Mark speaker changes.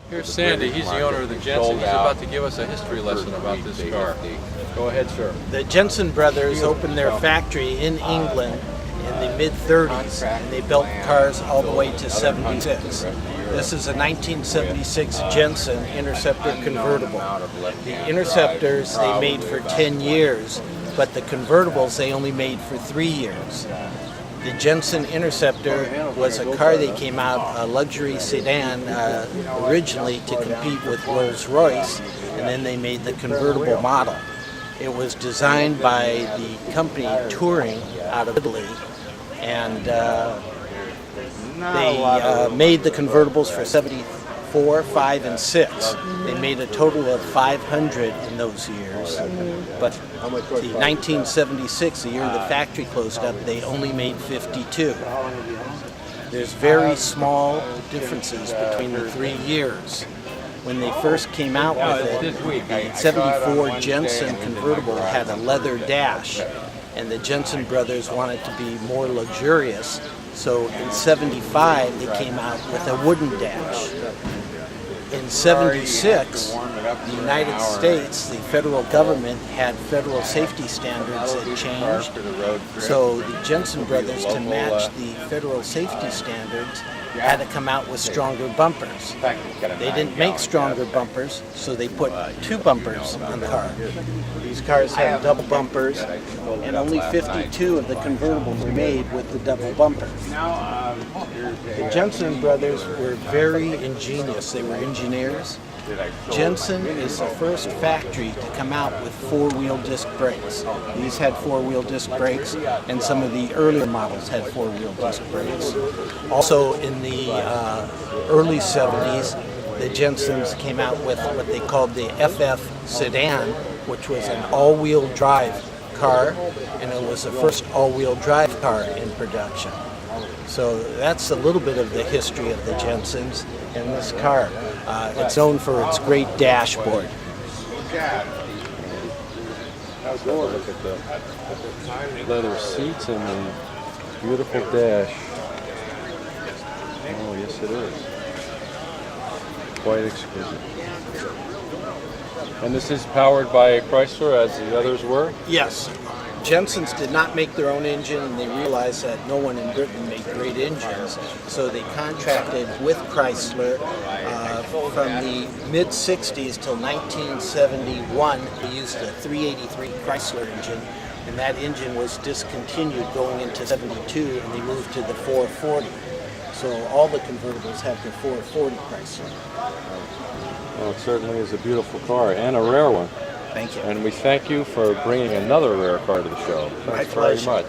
Speaker 1: Here's Sandy. He's the owner of the Jensen. He's about to give us a history lesson about this car. Go ahead, sir.
Speaker 2: The Jensen brothers opened their factory in England in the mid-30s, and they built cars all the way to 76. This is a 1976 Jensen Interceptor convertible. The Interceptors they made for 10 years, but the convertibles they only made for 3 years. The Jensen Interceptor was a car that came out, a luxury sedan, originally to compete with Rolls-Royce, and then they made the convertible model. It was designed by the company Touring out of Italy, and they made the convertibles for 74, 5, and 6. They made a total of 500 in those years, but the 1976, the year the factory closed up, they only made 52. There's very small differences between the 3 years. When they first came out with it, the 74 Jensen convertible had a leather dash, and the Jensen brothers wanted to be more luxurious, so in 75 they came out with a wooden dash. In 76, the United States, the federal government had federal safety standards that changed, so the Jensen brothers, to match the federal safety standards, had to come out with stronger bumpers. They didn't make stronger bumpers, so they put 2 bumpers on the car. These cars have double bumpers, and only 52 of the convertibles were made with the double bumpers. The Jensen brothers were very ingenious. They were engineers. Jensen is the first factory to come out with 4-wheel disc brakes. These had 4-wheel disc brakes, and some of the earlier models had 4-wheel disc brakes. Also in the early 70s, the Jensens came out with what they called the FF sedan, which was an all-wheel drive car, and it was the first all-wheel drive car in production. So that's a little bit of the history of the Jensens and this car. It's known for its great dashboard.
Speaker 1: Look at the leather seats and the beautiful dash. Oh, yes it is. Quite exquisite. And this is powered by a Chrysler, as the others were?
Speaker 2: Yes. Jensens did not make their own engine, and they realized that no one in Britain made great engines, so they contracted with Chrysler from the mid-60s till 1971. They used a 383 Chrysler engine, and that engine was discontinued going into 72, and they moved to the 440. So all the convertibles have the 440 Chrysler.
Speaker 1: Well, it certainly is a beautiful car, and a rare one.
Speaker 2: Thank you.
Speaker 1: And we thank you for bringing another rare car to the show. Thanks very much.